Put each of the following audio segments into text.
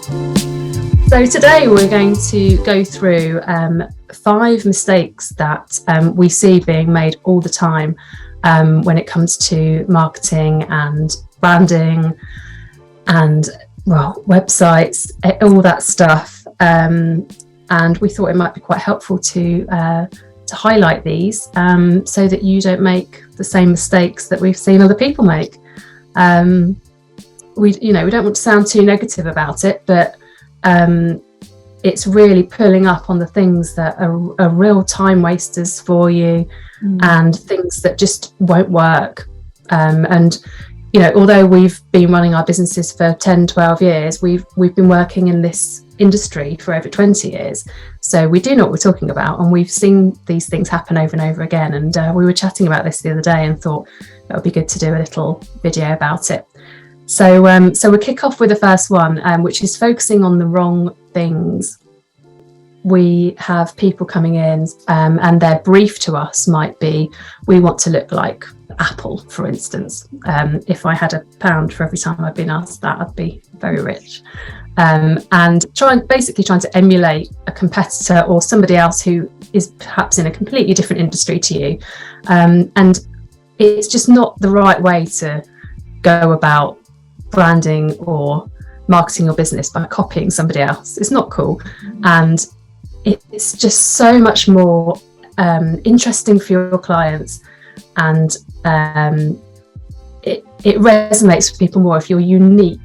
So today we're going to go through 5 mistakes that we see being made all the time when it comes to marketing and branding and, well, websites, all that stuff. And we thought it might be quite helpful to highlight these so that you don't make the same mistakes that we've seen other people make. We don't want to sound too negative about it, but it's really pulling up on the things that are real time wasters for you and things that just won't work. And although we've been running our businesses for 10, 12 years, we've been working in this industry for over 20 years. So we do know what we're talking about, and we've seen these things happen over and over again. And we were chatting about this the other day and thought that would be good to do a little video about it. So we'll kick off with the first one, which is focusing on the wrong things. We have people coming in and their brief to us might be, we want to look like Apple, for instance. If I had £1 for every time I've been asked that, I'd be very rich. And trying to emulate a competitor or somebody else who is perhaps in a completely different industry to you. And it's just not the right way to go about branding or marketing your business by copying somebody else. It's not cool, and it's just so much more interesting for your clients, and it resonates with people more if you're unique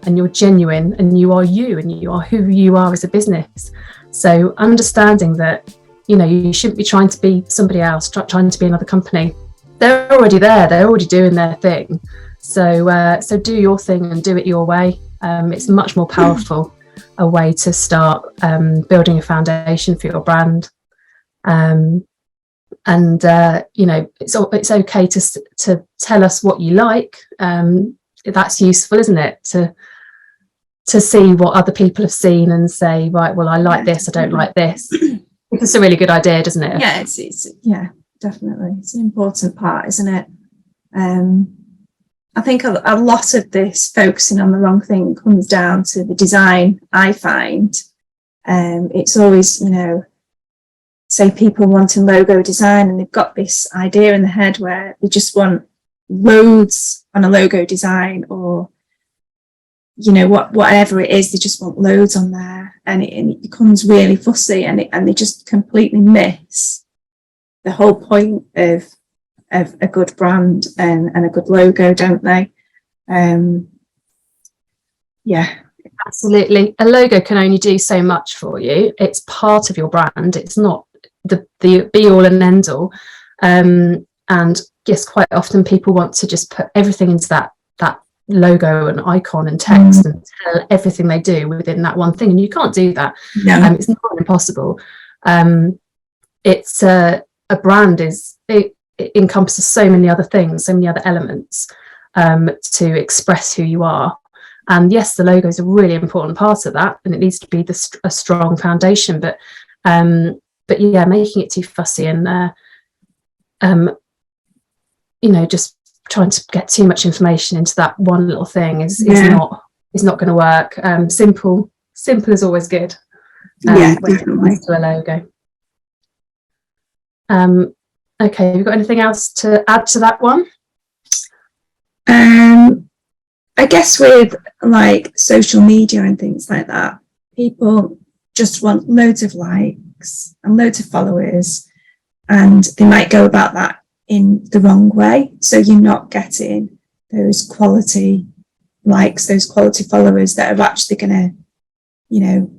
and you're genuine and you are you and you are who you are as a business. So understanding that you shouldn't be trying to be somebody else, trying to be another company. They're already there, they're already doing their thing. So do your thing and do it your way. It's much more powerful a way to start building a foundation for your brand. It's okay to tell us what you like. That's useful, isn't it? To see what other people have seen and say, right, well, I like this, I don't like this. It's a really good idea, doesn't it? Yeah, it's definitely. It's an important part, isn't it? I think a lot of this focusing on the wrong thing comes down to the design, I find. It's always, say people wanting logo design and they've got this idea in the head where they just want loads on a logo design, or, whatever it is, they just want loads on there, and it becomes really fussy, and they just completely miss the whole point of a good brand and a good logo, don't they? Absolutely. A logo can only do so much for you. It's part of your brand. It's not the be all and end all. And yes, quite often people want to just put everything into that logo and icon and text and tell everything they do within that one thing, and you can't do that. No. It's not impossible. It's a brand it encompasses so many other things, so many other elements to express who you are. And yes, the logo is a really important part of that, and it needs to be a strong foundation. But yeah, making it too fussy and just trying to get too much information into that one little thing is not going to work. Simple is always good. When it comes to a logo. Okay, have you got anything else to add to that one? I guess with like social media and things like that, people just want loads of likes and loads of followers, and they might go about that in the wrong way. So you're not getting those quality likes, those quality followers that are actually going to,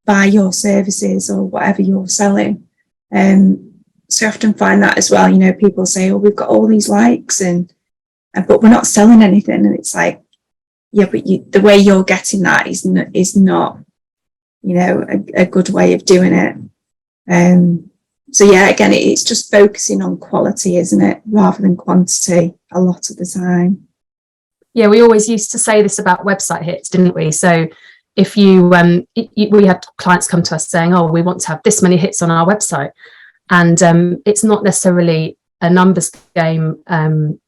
buy your services or whatever you're selling. So I often find that as well, people say, oh, we've got all these likes but we're not selling anything. And it's like, yeah, but the way you're getting that is not a good way of doing it. So yeah, again, it's just focusing on quality, isn't it, rather than quantity a lot of the time. Yeah, we always used to say this about website hits, didn't we? So if we had clients come to us saying, oh, we want to have this many hits on our website, and it's not necessarily a numbers game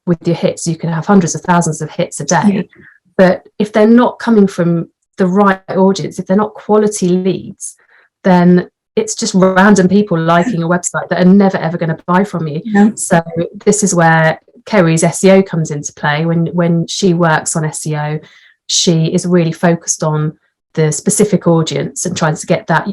with your hits. You can have hundreds of thousands of hits a day, but if they're not coming from the right audience, if they're not quality leads, then it's just random people liking your website that are never ever going to buy from you. Yeah. So this is where Kerrie's SEO comes into play. When she works on SEO, she is really focused on the specific audience and trying to get that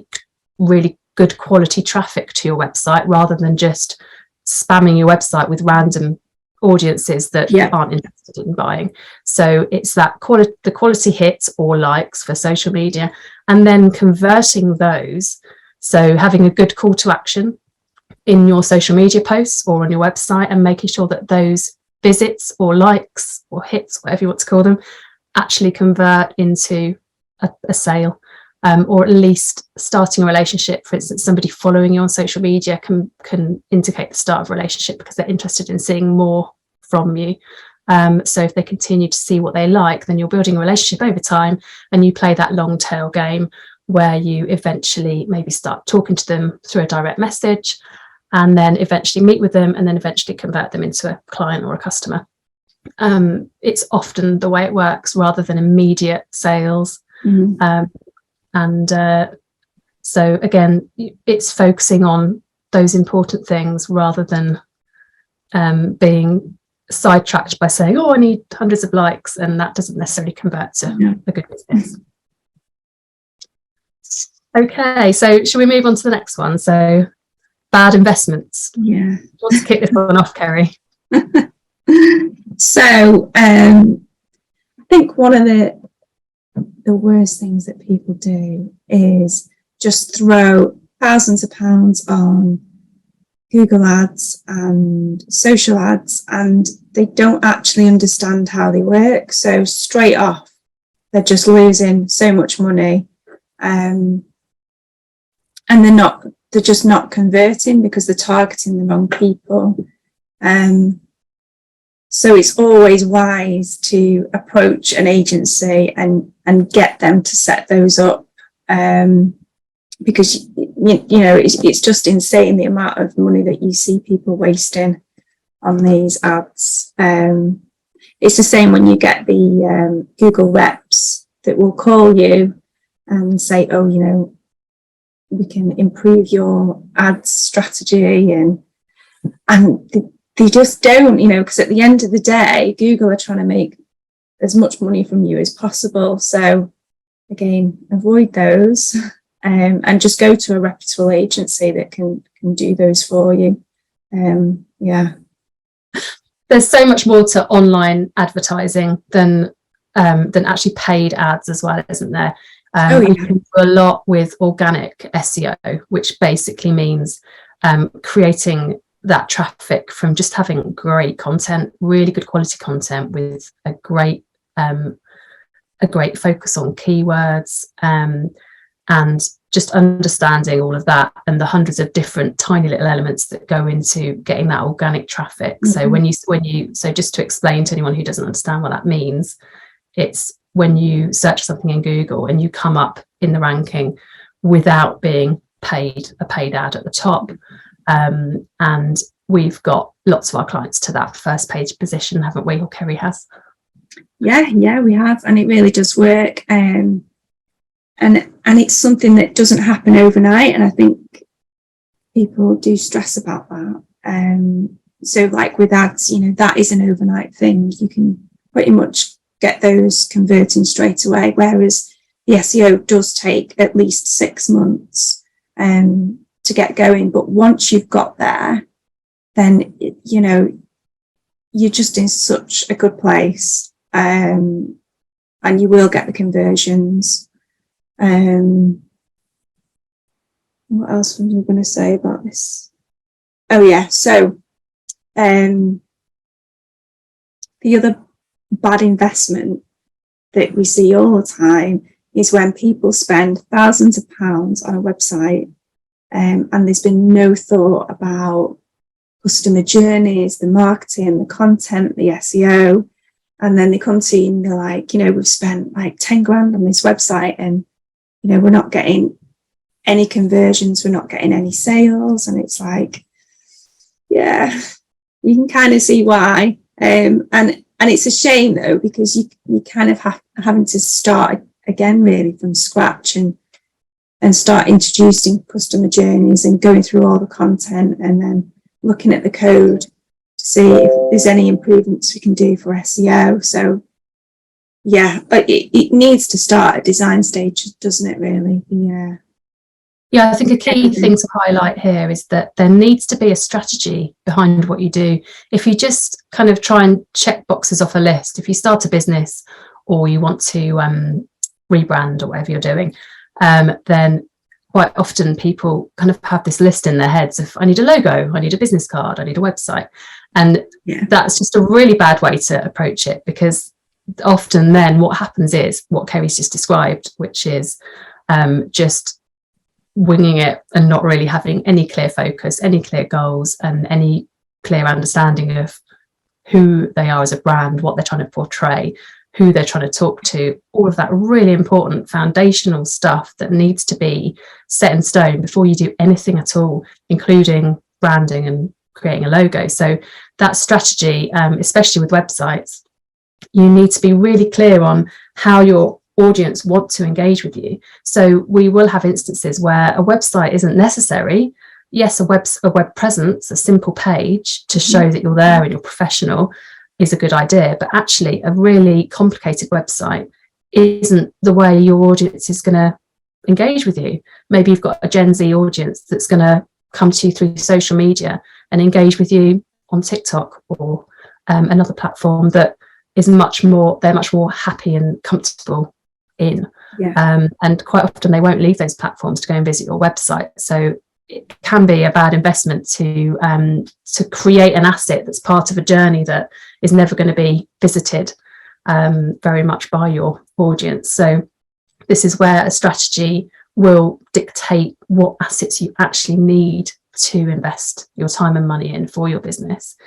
really good quality traffic to your website, rather than just spamming your website with random audiences that aren't interested in buying. So it's that the quality hits or likes for social media, and then converting those. So having a good call to action in your social media posts or on your website, and making sure that those visits or likes or hits, whatever you want to call them, actually convert into a sale, or at least starting a relationship. For instance, somebody following you on social media can indicate the start of a relationship because they're interested in seeing more from you. So if they continue to see what they like, then you're building a relationship over time, and you play that long tail game where you eventually maybe start talking to them through a direct message, and then eventually meet with them, and then eventually convert them into a client or a customer. It's often the way it works, rather than immediate sales. So again, it's focusing on those important things rather than being sidetracked by saying, oh, I need hundreds of likes, and that doesn't necessarily convert to a good business. Okay, so shall we move on to the next one? So bad investments. Yeah. Let's kick this one off, Kerrie. So I think one of the worst things that people do is just throw thousands of pounds on Google ads and social ads, and they don't actually understand how they work. So straight off, they're just losing so much money, and they're just not converting because they're targeting the wrong people. So it's always wise to approach an agency and get them to set those up, because it's just insane the amount of money that you see people wasting on these ads. It's the same when you get the Google reps that will call you and say, oh, we can improve your ads strategy, and they just don't, because at the end of the day, Google are trying to make as much money from you as possible. So again, avoid those, and just go to a reputable agency that can do those for you. There's so much more to online advertising than actually paid ads as well, isn't there? You can do a lot with organic SEO, which basically means creating that traffic from just having great content, really good quality content with a great focus on keywords, and just understanding all of that and the hundreds of different tiny little elements that go into getting that organic traffic. So when you so just to explain to anyone who doesn't understand what that means, it's when you search something in Google and you come up in the ranking without being paid a paid ad at the top. And we've got lots of our clients to that first page position, haven't we? Or Kerrie has. Yeah, we have, and it really does work. And it's something that doesn't happen overnight, and I think people do stress about that. So like with ads, that is an overnight thing. You can pretty much get those converting straight away, whereas the SEO does take at least 6 months to get going. But once you've got there, then you're just in such a good place, and you will get the conversions. What else was I going to say about this? Oh yeah, so the other bad investment that we see all the time is when people spend thousands of pounds on a website, and there's been no thought about customer journeys, the marketing, the content, the SEO, and then they come to you and they're like, we've spent like 10 grand on this website, and we're not getting any conversions, we're not getting any sales. And it's like, yeah, you can kind of see why. And it's a shame though, because you kind of having to start again, really from scratch, and start introducing customer journeys and going through all the content and then looking at the code to see if there's any improvements we can do for SEO. So yeah, but it needs to start at design stage, doesn't it, really? Yeah, I think a key thing to highlight here is that there needs to be a strategy behind what you do. If you just kind of try and check boxes off a list, if you start a business or you want to rebrand or whatever you're doing, then quite often people kind of have this list in their heads of, I need a logo, I need a business card, I need a website. And that's just a really bad way to approach it, because often then what happens is what Kerrie's just described, which is just winging it and not really having any clear focus, any clear goals, and any clear understanding of who they are as a brand, what they're trying to portray, who they're trying to talk to, all of that really important foundational stuff that needs to be set in stone before you do anything at all, including branding and creating a logo. So that strategy, especially with websites, you need to be really clear on how your audience want to engage with you. So we will have instances where a website isn't necessary. Yes, a web presence, a simple page to show that you're there and you're professional is a good idea, but actually a really complicated website isn't the way your audience is going to engage with you. Maybe you've got a Gen Z audience that's going to come to you through social media and engage with you on TikTok or another platform that is they're much more happy and comfortable in. And quite often they won't leave those platforms to go and visit your website. So it can be a bad investment to create an asset that's part of a journey that is never going to be visited very much by your audience. So this is where a strategy will dictate what assets you actually need to invest your time and money in for your business.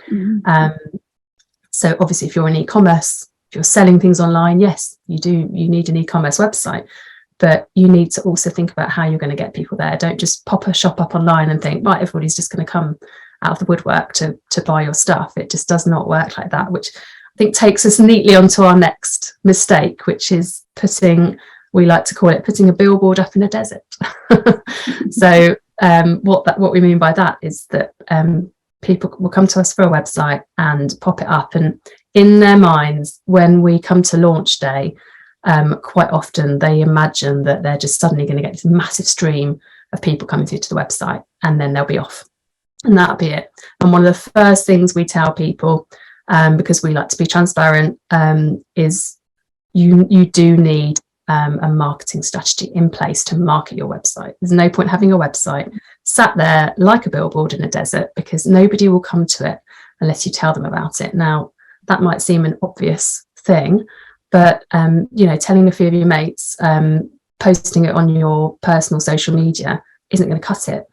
So obviously, if you're in e-commerce, if you're selling things online, yes, you need an e-commerce website, but you need to also think about how you're going to get people there. Don't just pop a shop up online and think, right, everybody's just going to come out of the woodwork to buy your stuff. It just does not work like that, which I think takes us neatly onto our next mistake, which is we like to call it putting a billboard up in a desert. So what we mean by that is that people will come to us for a website and pop it up, and in their minds, when we come to launch day, quite often they imagine that they're just suddenly going to get this massive stream of people coming through to the website, and then they'll be off, and that'll be it. And one of the first things we tell people, because we like to be transparent, is you do need a marketing strategy in place to market your website. There's no point having a website sat there like a billboard in a desert, because nobody will come to it unless you tell them about it. Now, that might seem an obvious thing, but telling a few of your mates, posting it on your personal social media isn't going to cut it.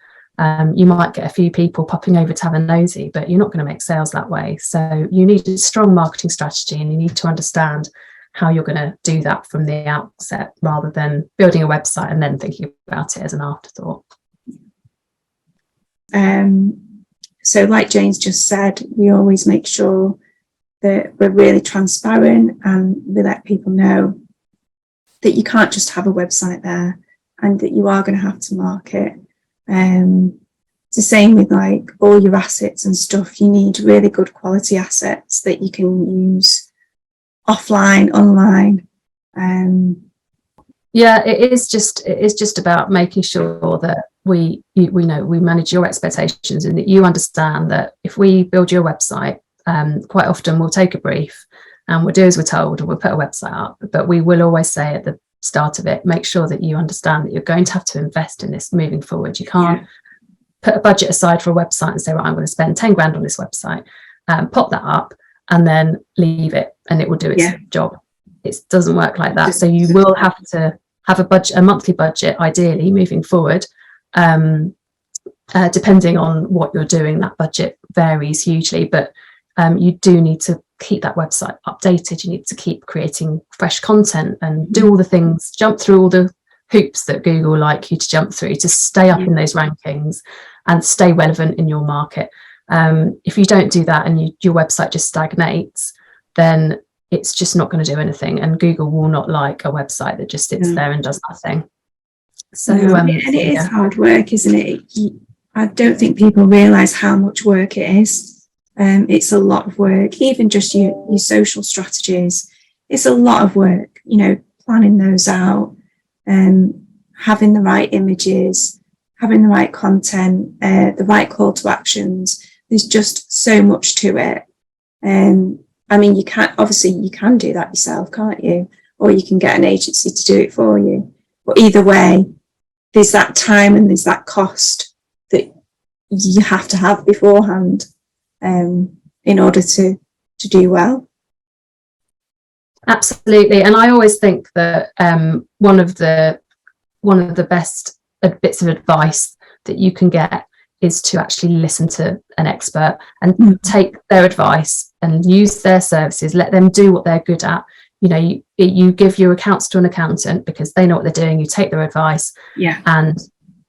You might get a few people popping over to have a nosy, but you're not going to make sales that way. So you need a strong marketing strategy, and you need to understand how you're going to do that from the outset, rather than building a website and then thinking about it as an afterthought. So like Jane's just said, we always make sure that we're really transparent, and we let people know that you can't just have a website there, and that you are going to have to market. It's the same with like all your assets and stuff. You need really good quality assets that you can use offline, online. It is just about making sure that we manage your expectations, and that you understand that if we build your website, quite often we'll take a brief and we'll do as we're told, and we'll put a website up, but we will always say at the start of it, make sure that you understand that you're going to have to invest in this moving forward. You can't put a budget aside for a website and say, right, I'm going to spend 10 grand on this website, pop that up and then leave it and it will do its job. It doesn't work like that. So you will have to have a monthly budget, ideally, moving forward. Depending on what you're doing, that budget varies hugely, but you do need to keep that website updated. You need to keep creating fresh content and do all the things, jump through all the hoops that Google like you to jump through to stay up in those rankings and stay relevant in your market. If you don't do that and your website just stagnates, then it's just not going to do anything, and Google will not like a website that just sits there and does nothing. So and it is hard work, isn't it? I don't think people realise how much work it is. It's a lot of work. Even just your social strategies, it's a lot of work, you know, planning those out, having the right images, having the right content, the right call to actions. There's just so much to it. I mean, you can do that yourself, can't you? Or you can get an agency to do it for you. But either way, there's that time and there's that cost that you have to have beforehand, in order to do well. Absolutely. And I always think that one of the best bits of advice that you can get is to actually listen to an expert and take their advice and use their services, let them do what they're good at. You know, you give your accounts to an accountant because they know what they're doing. You take their advice and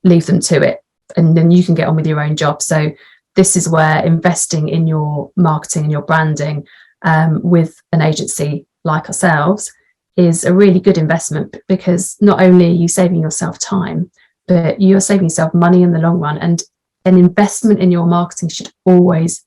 leave them to it, and then you can get on with your own job. So this is where investing in your marketing and your branding with an agency like ourselves is a really good investment, because not only are you saving yourself time, but you're saving yourself money in the long run. And an investment in your marketing should always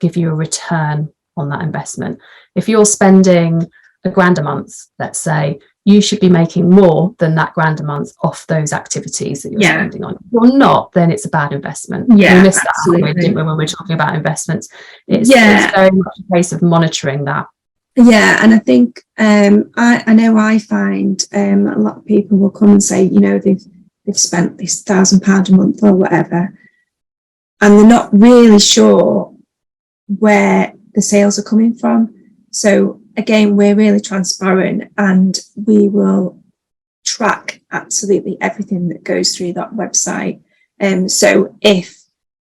give you a return on that investment. If you're spending £1,000 a month, let's say, you should be making more than that £1,000 a month off those activities that you're spending on. If you're not, then it's a bad investment. We missed that, didn't we, when we were talking about investments? It's very much a case of monitoring that. Yeah, and I think I know I find a lot of people will come and say, you know, they've spent this £1,000 a month or whatever, and they're not really sure where the sales are coming from. So again, we're really transparent, and we will track absolutely everything that goes through that website. So if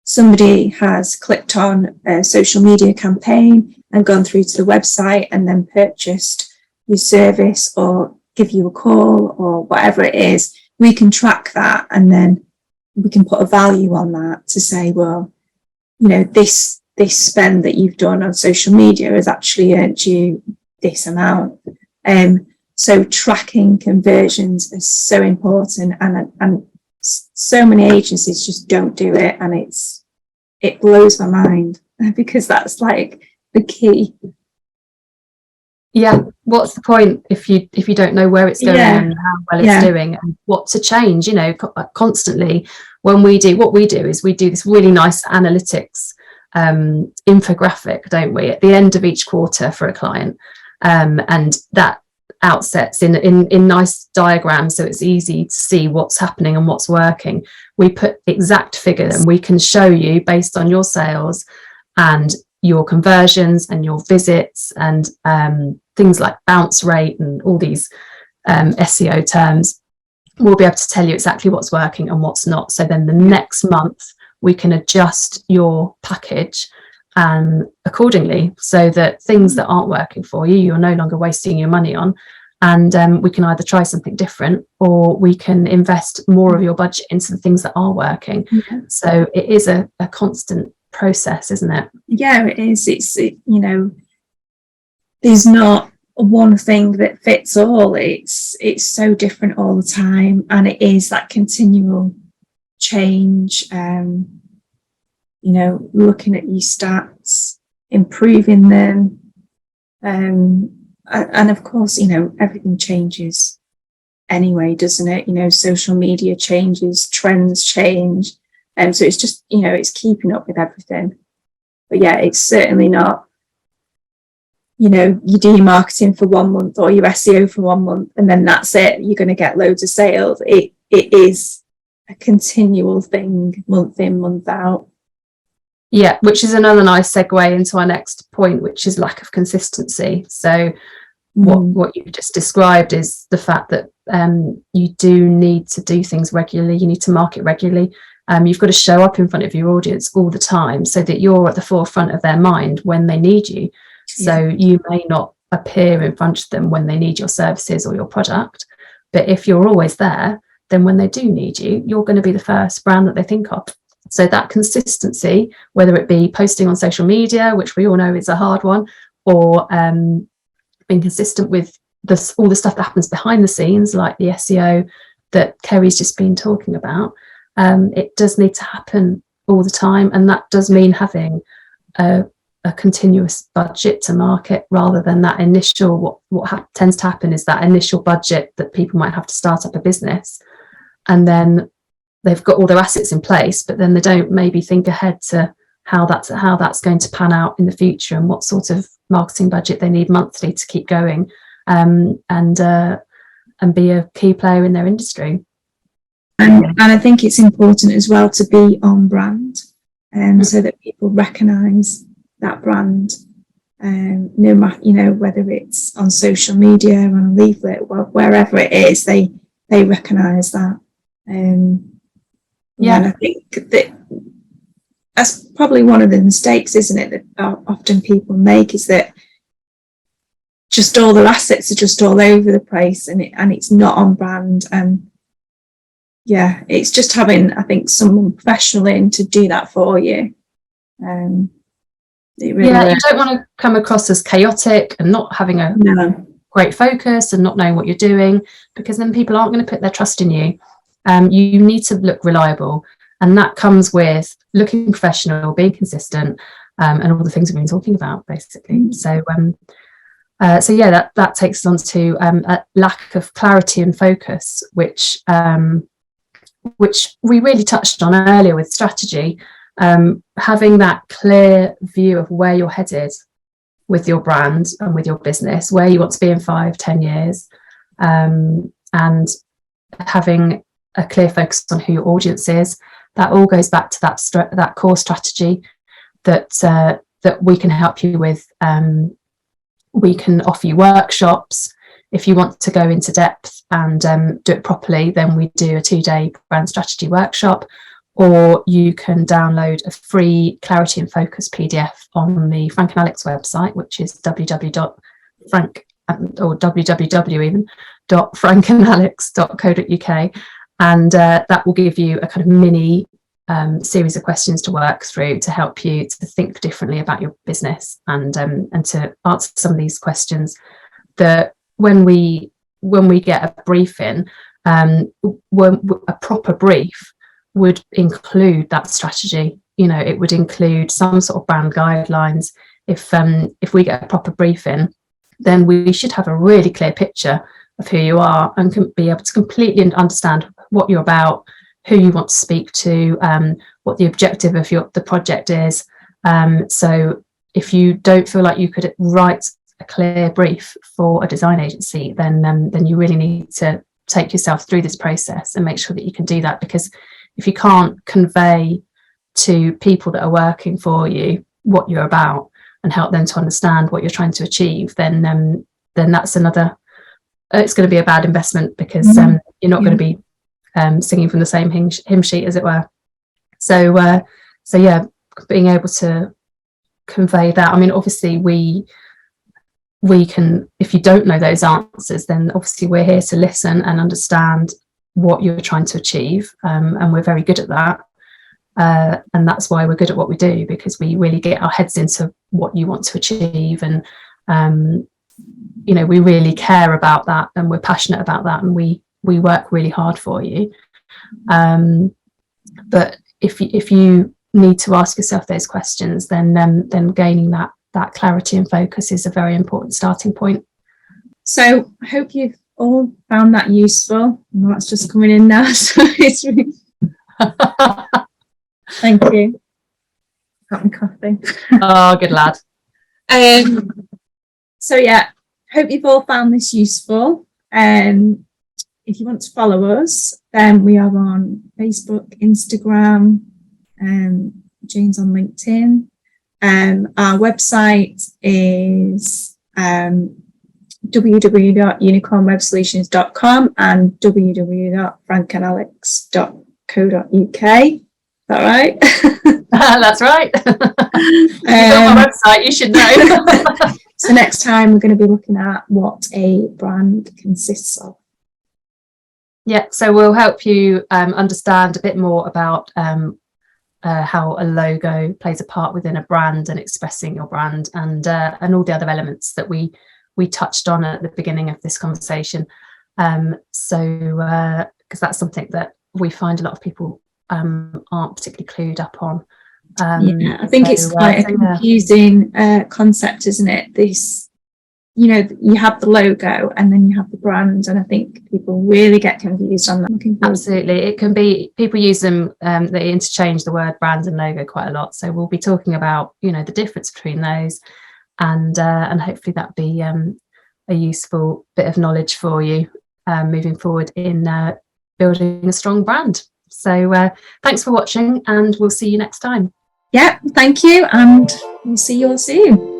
somebody has clicked on a social media campaign and gone through to the website and then purchased your service or give you a call or whatever it is, we can track that, and then we can put a value on that to say, well, you know, this spend that you've done on social media has actually earned you this amount. So tracking conversions is so important, and so many agencies just don't do it, and it blows my mind, because that's like the key. Yeah, what's the point if you don't know where it's going and how well it's doing and what to change? You know, constantly when we do this really nice analytics infographic, don't we, at the end of each quarter for a client, and that outsets in nice diagrams, so it's easy to see what's happening and what's working. We put exact figures, and we can show you based on your sales and your conversions and your visits and things like bounce rate and all these SEO terms. We'll be able to tell you exactly what's working and what's not. So then the next month we can adjust your package accordingly, so that things that aren't working for you, you're no longer wasting your money on, and we can either try something different, or we can invest more of your budget into the things that are working. So it is a constant process, isn't it? Yeah, it is. You know, there's not one thing that fits all. It's so different all the time, and it is that continual change. You know, looking at your stats, improving them, and of course, you know, everything changes anyway, doesn't it? You know, social media changes, trends change, and so it's just, you know, it's keeping up with everything. But yeah, it's certainly not, you know, you do your marketing for 1 month or your SEO for 1 month and then that's it, you're going to get loads of sales. It is a continual thing, month in, month out. Yeah, which is another nice segue into our next point, which is lack of consistency. So what you just described is the fact that you do need to do things regularly. You need to market regularly. You've got to show up in front of your audience all the time, so that you're at the forefront of their mind when they need you. So you may not appear in front of them when they need your services or your product, but if you're always there, then when they do need you, you're going to be the first brand that they think of. So that consistency, whether it be posting on social media, which we all know is a hard one, or being consistent with all the stuff that happens behind the scenes, like the SEO that Kerrie's just been talking about. It does need to happen all the time, and that does mean having a continuous budget to market, rather than that initial, what tends to happen is that initial budget that people might have to start up a business, and then they've got all their assets in place, but then they don't maybe think ahead to how that's going to pan out in the future, and what sort of marketing budget they need monthly to keep going, and be a key player in their industry. And I think it's important as well to be on brand, so that people recognise that brand, no matter, whether it's on social media, on a leaflet, wherever it is, they recognise that. And I think that's probably one of the mistakes, isn't it, that often people make, is that just all their assets are just all over the place, and it's not on brand. And it's just having, I think, someone professional in to do that for you. You don't want to come across as chaotic and not having a great focus and not knowing what you're doing, because then people aren't going to put their trust in you. You need to look reliable, and that comes with looking professional, being consistent, and all the things we've been talking about, basically. So that takes us on to a lack of clarity and focus, which we really touched on earlier with strategy. Having that clear view of where you're headed with your brand and with your business, where you want to be in 5-10 years, and having a clear focus on who your audience is. That all goes back to that core strategy that we can help you with. We can offer you workshops. If you want to go into depth and do it properly, then we do a 2-day brand strategy workshop, or you can download a free clarity and focus PDF on the Frank and Alex website, which is www.frankandalex.co.uk, and that will give you a kind of mini series of questions to work through to help you to think differently about your business, and to answer some of these questions that when we get a briefing, a proper brief would include that strategy. It would include some sort of brand guidelines. If we get a proper briefing, then we should have a really clear picture of who you are, and can be able to completely understand what you're about, who you want to speak to, what the objective of the project is. So if you don't feel like you could write a clear brief for a design agency, then you really need to take yourself through this process and make sure that you can do that, because if you can't convey to people that are working for you what you're about and help them to understand what you're trying to achieve, then that's another, it's going to be a bad investment, because you're not going to be singing from the same hymn sheet, as it were. So being able to convey that. I mean, obviously we can, if you don't know those answers, then obviously we're here to listen and understand what you're trying to achieve, and we're very good at that, and that's why we're good at what we do, because we really get our heads into what you want to achieve, and we really care about that, and we're passionate about that, and we work really hard for you. But if you need to ask yourself those questions, then gaining that clarity and focus is a very important starting point. So I hope you've all found that useful. That's just coming in now, so it's really... Thank you. Got me coffee. Oh, good lad. So hope you've all found this useful. If you want to follow us, then we are on Facebook, Instagram, Jane's on LinkedIn. Our website is www.unicornwebsolutions.com and www.frankandalex.co.uk. Is that right? That's right. You've got my website, you should know. So next time we're going to be looking at what a brand consists of. Yeah, so we'll help you understand a bit more about how a logo plays a part within a brand and expressing your brand, and all the other elements that we we touched on at the beginning of this conversation. So because that's something that we find a lot of people aren't particularly clued up on. Yeah, I think it's quite a confusing concept, isn't it? This, you know, you have the logo and then you have the brand, and I think people really get confused on that. Absolutely, it can be, people use them, they interchange the word brand and logo quite a lot. So we'll be talking about, you know, the difference between those, and hopefully that'll be a useful bit of knowledge for you moving forward in building a strong brand. So thanks for watching, and we'll see you next time. Yeah, thank you, and we'll see you all soon.